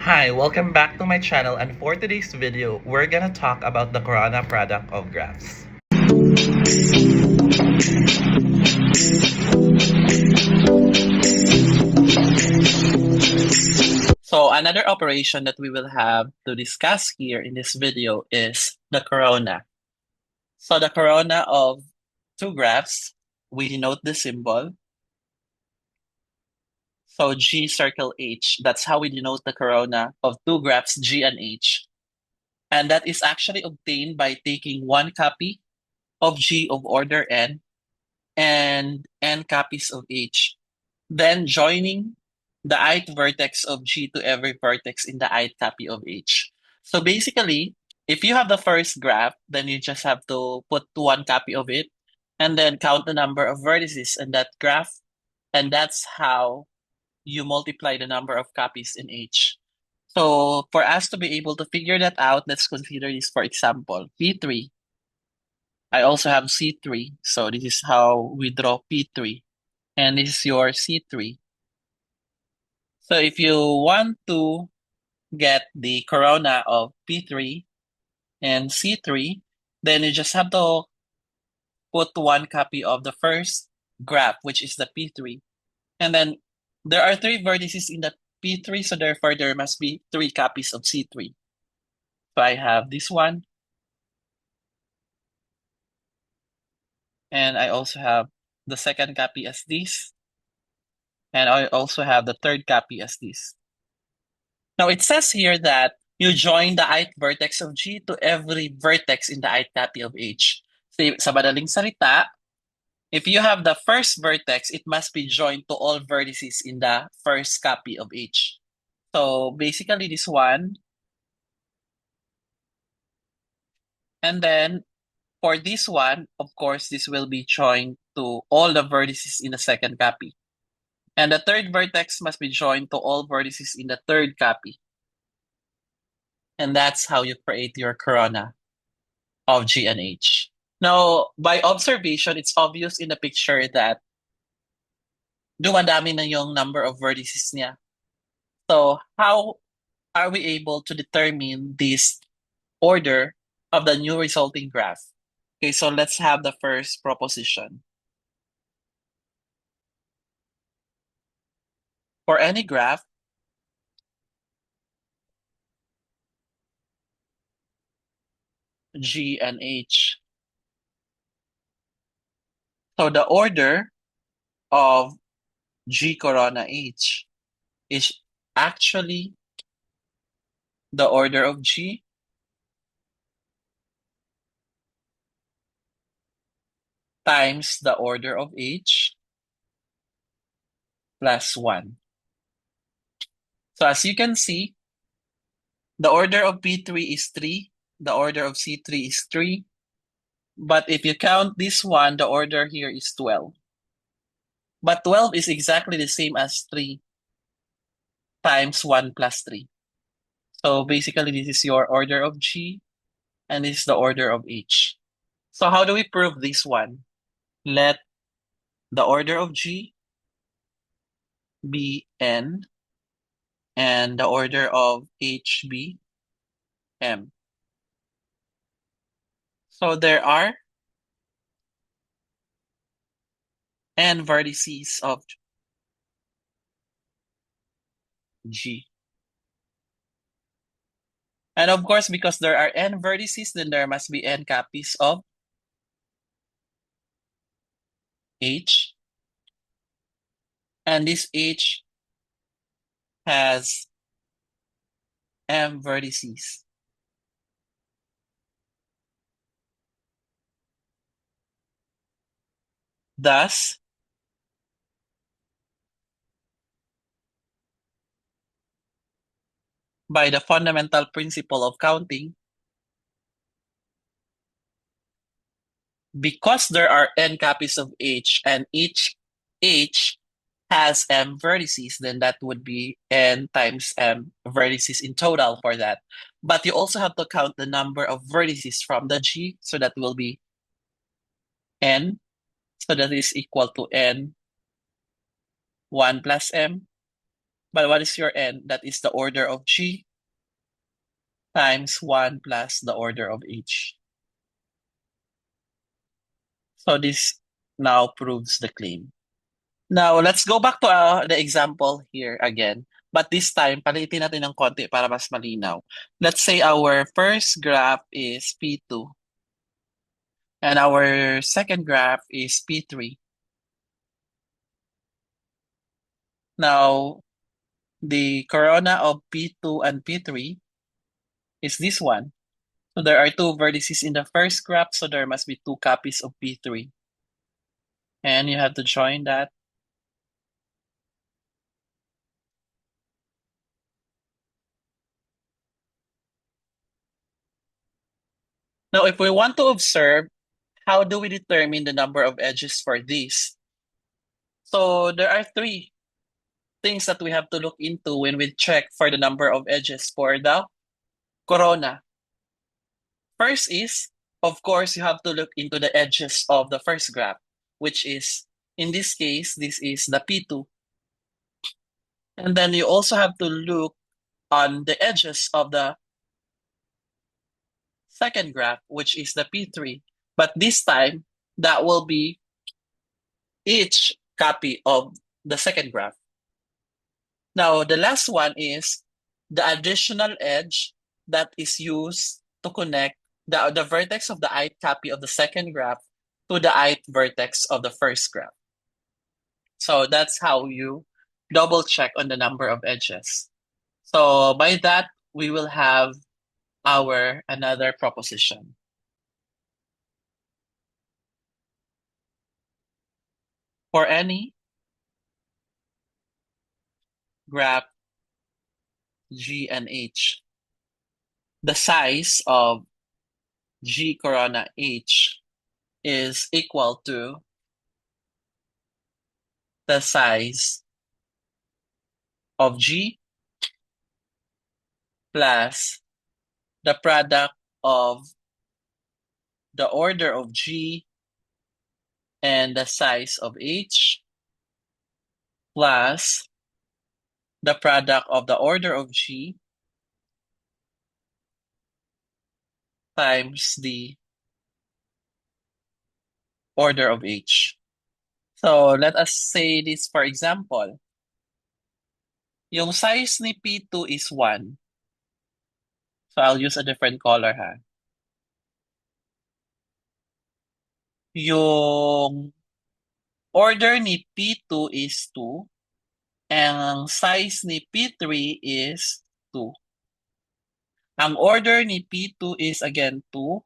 Hi, welcome back to my channel, and for today's video, we're gonna talk about the Corona product of graphs. So another operation that we will have to discuss here in this video is the corona. So the corona of two graphs, we denote the symbol. So G circle H, that's how we denote the corona of two graphs G and H. And that is actually obtained by taking one copy of G of order n and n copies of H, then joining the ith vertex of G to every vertex in the ith copy of H. So basically, if you have the first graph, then you just have to put one copy of it and then count the number of vertices in that graph. And that's how you multiply the number of copies in H. So for us to be able to figure that out, let's consider this for example, P3. I also have C3. So this is how we draw P3. And this is your C3. So if you want to get the corona of P3 and C3, then you just have to put one copy of the first graph, which is the P3. And then there are three vertices in the P3, so therefore there must be three copies of C3. So I have this one, and I also have the second copy as this, and I also have the third copy as this. Now it says here that you join the ith vertex of G to every vertex in the ith copy of H. So sa madaling salita, if you have the first vertex, it must be joined to all vertices in the first copy of H. So basically this one. And then for this one, of course, this will be joined to all the vertices in the second copy. And the third vertex must be joined to all vertices in the third copy. And that's how you create your corona of G and H. Now, by observation, it's obvious in the picture that dumadami na yung number of vertices niya. So, how are we able to determine this order of the new resulting graph? Okay, so let's have the first proposition. For any graph, G and H. So the order of G corona H is actually the order of G times the order of H plus 1. So as you can see, the order of P3 is 3, the order of C3 is 3, but if you count this one, the order here is 12. But 12 is exactly the same as 3 times 1 plus 3. So basically, this is your order of G, and this is the order of H. So how do we prove this one? Let the order of G be N, and the order of H be M. So there are N vertices of G. And of course, because there are N vertices, then there must be N copies of H. And this H has M vertices. Thus, by the fundamental principle of counting, because there are N copies of H and each H has M vertices, then that would be N times M vertices in total for that. But you also have to count the number of vertices from the G, so that will be N. So that is equal to N 1 plus M But what is your n? That is the order of G times 1 plus the order of H. So this now proves the claim. Now, let's go back to the example here again. But this time, palitin natin ng konti para mas malinaw. Let's say our first graph is P2 and our second graph is P3. Now, the corona of P2 and P3 is this one. So there are two vertices in the first graph, so there must be two copies of P3. And you have to join that. Now, if we want to observe, how do we determine the number of edges for this? So there are three things that we have to look into when we check for the number of edges for the corona. First is, of course, you have to look into the edges of the first graph, which is, in this case, this is the P2. And then you also have to look on the edges of the second graph, which is the P3. But this time, that will be each copy of the second graph. Now, the last one is the additional edge that is used to connect the vertex of the ith copy of the second graph to the ith vertex of the first graph. So that's how you double check on the number of edges. So by that, we will have our another proposition. For any graph G and H, the size of G corona H is equal to the size of G plus the product of the order of G and the size of H plus the product of the order of G times the order of H. So let us say this for example. Yung size ni P2 is 1. So I'll use a different color ha. Yung order ni P2 is 2. Ang size ni P3 is 2. Ang order ni P2 is again 2.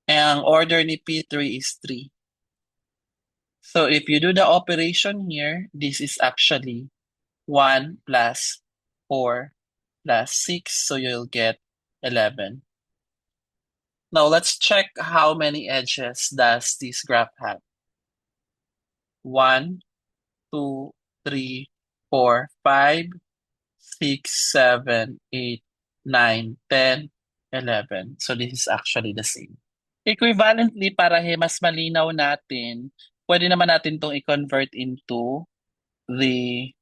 And ang order ni P3 is 3. So if you do the operation here, this is actually 1 plus 4 plus 6. So you'll get 11. Now let's check how many edges does this graph have. 1, 2, 3, 4, 5, 6, 7, 8, 9, 10, 11. So this is actually the same. Equivalently, para mas malinaw natin, pwede naman natin itong i-convert into the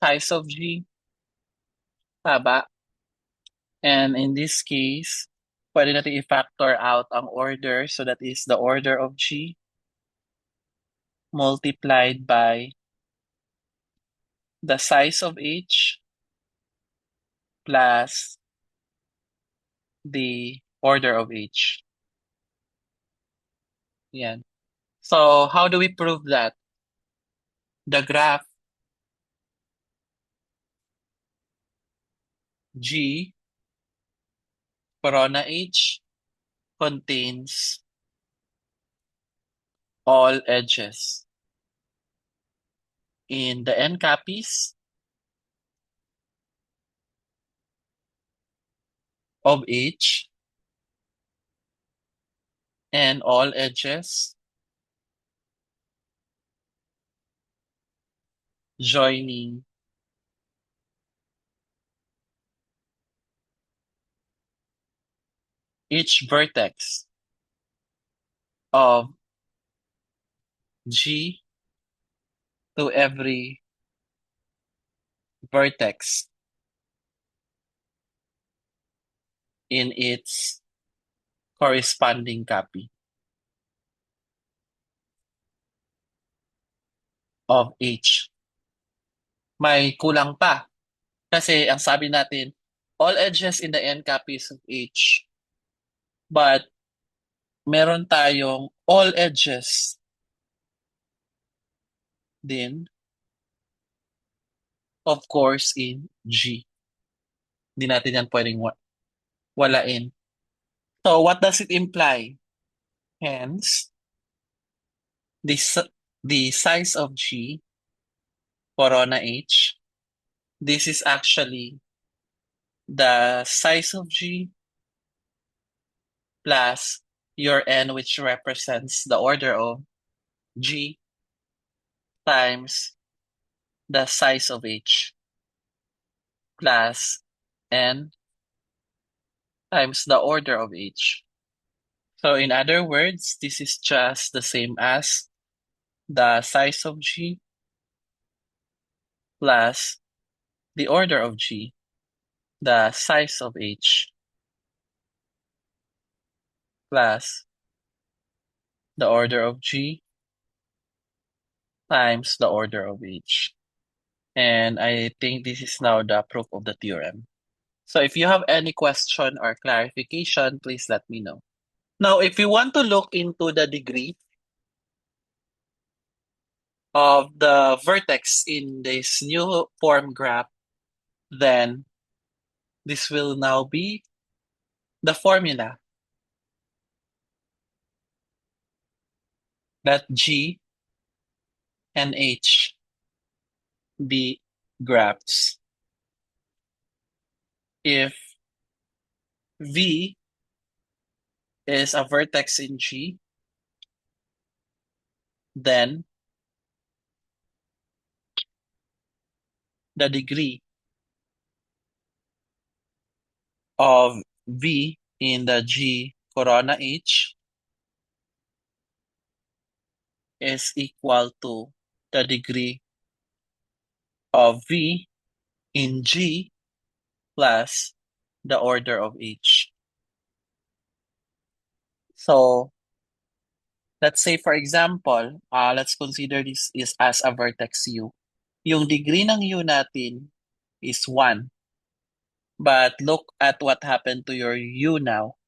size of G, taba. And in this case, pwede natin i-factor out ang order. So that is the order of G multiplied by the size of H plus the order of H. Yan. So how do we prove that? The graph G corona H contains all edges in the n copies of H and all edges joining each vertex of G to every vertex in its corresponding copy of H. May kulang pa. Kasi ang sabi natin, all edges in the n copies of H. But meron tayong all edges din, of course, in G. Hindi natin yan pwedeng walain. So what does it imply? Hence, the, the size of G, corona H, this is actually the size of G plus your N, which represents the order of G, times the size of H plus N times the order of H. So in other words, this is just the same as the size of G plus the order of G, the size of H plus the order of G times the order of H. And I think this is now the proof of the theorem. So if you have any question or clarification, please let me know. Now, if you want to look into the degree of the vertex in this new form graph, then this will now be the formula that G and H be graphs. If V is a vertex in G, then the degree of V in the G corona H is equal to the degree of V in G plus the order of H. So let's say, for example, let's consider this is as a vertex U. Yung degree ng U natin is 1. But look at what happened to your U now.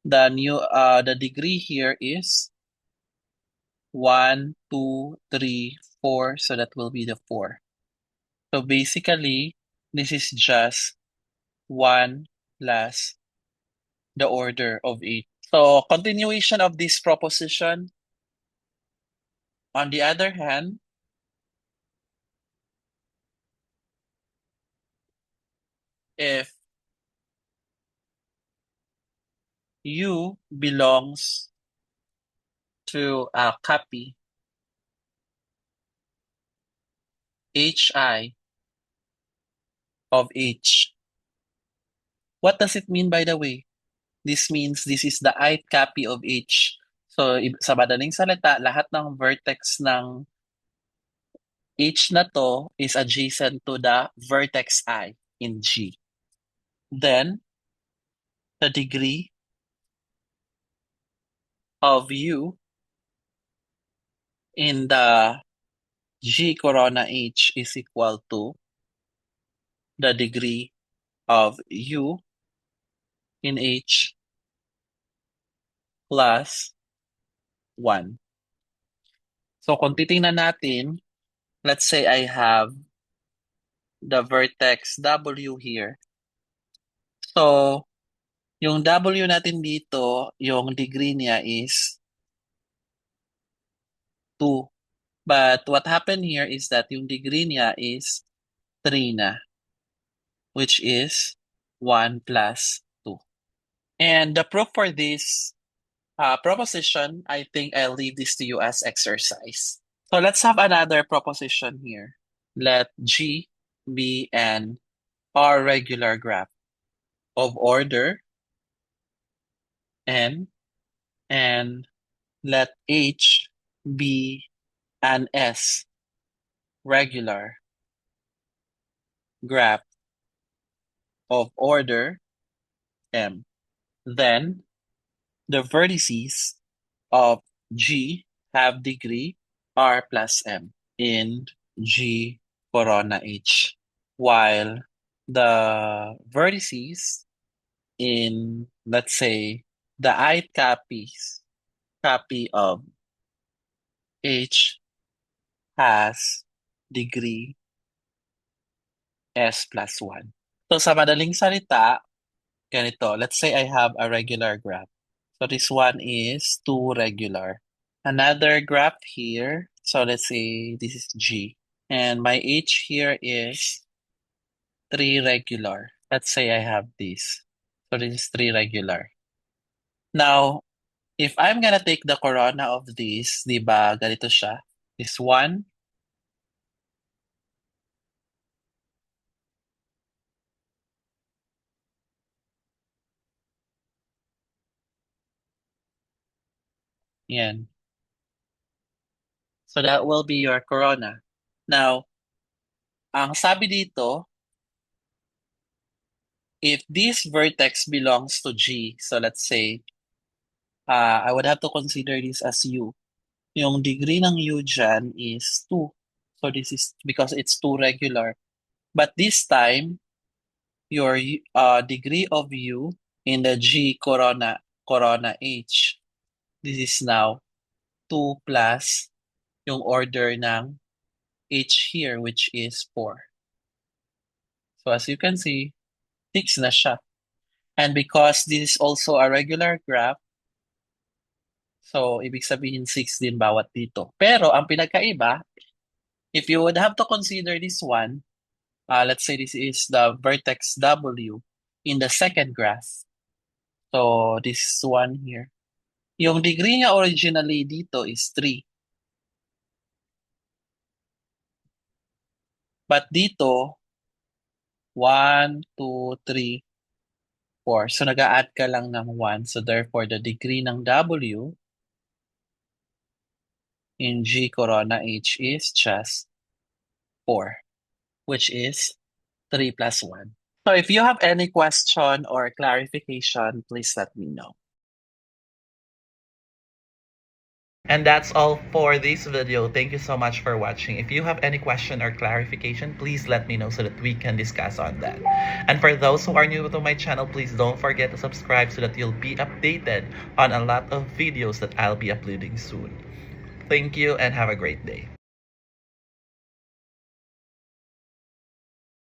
The degree here is 1, 2, 3, 4. So that will be the 4. So basically, this is just 1 plus the order of 8. So continuation of this proposition. On the other hand, if U belongs to a copy HI of H, what does it mean, by the way? This means this is the ith copy of H. So sa madaling salita, lahat ng vertex ng H na to is adjacent to the vertex I in G. Then, the degree of U in the G corona H is equal to the degree of U in H plus 1. So kung titingnan natin, let's say I have the vertex W here. So, yung W natin dito, yung degree niya is 2. But what happened here is that yung degree niya is 3 na, which is 1 plus 2. And the proof for this proposition, I think I'll leave this to you as exercise. So let's have another proposition here. Let G be an R regular graph of order n, and let H be an S regular graph of order M. Then the vertices of G have degree R plus M in G corona H, while the vertices in, let's say, the ith copy of H has degree S plus 1. So sa madaling salita, ganito, let's say I have a regular graph. So this one is 2 regular. Another graph here, so let's say this is G. And my H here is 3 regular. Let's say I have this. So this is 3 regular. Now, if I'm gonna take the corona of this, di ba, ganito siya. This one, yan. So that will be your corona. Now, ang sabi dito, if this vertex belongs to G, so let's say, I would have to consider this as U. Yung degree ng U dyan is 2. So this is because it's 2 regular. But this time, your degree of U in the G corona H, this is now 2 plus yung order ng H here, which is 4. So as you can see, 6 na siya. And because this is also a regular graph, so ibig sabihin 6 din bawat dito. Pero ang pinagkaiba, if you would have to consider this one, let's say this is the vertex W in the second graph. So this one here. Yung degree niya originally dito is 3. But dito, 1, 2, 3, 4. So nag-a-add ka lang ng 1. So therefore, the degree ng W in G corona H is just 4, which is 3 plus 1. So if you have any question or clarification, please let me know. And that's all for this video. Thank you so much for watching. If you have any question or clarification, please let me know so that we can discuss on that. And for those who are new to my channel, please don't forget to subscribe so that you'll be updated on a lot of videos that I'll be uploading soon. Thank you and have a great day.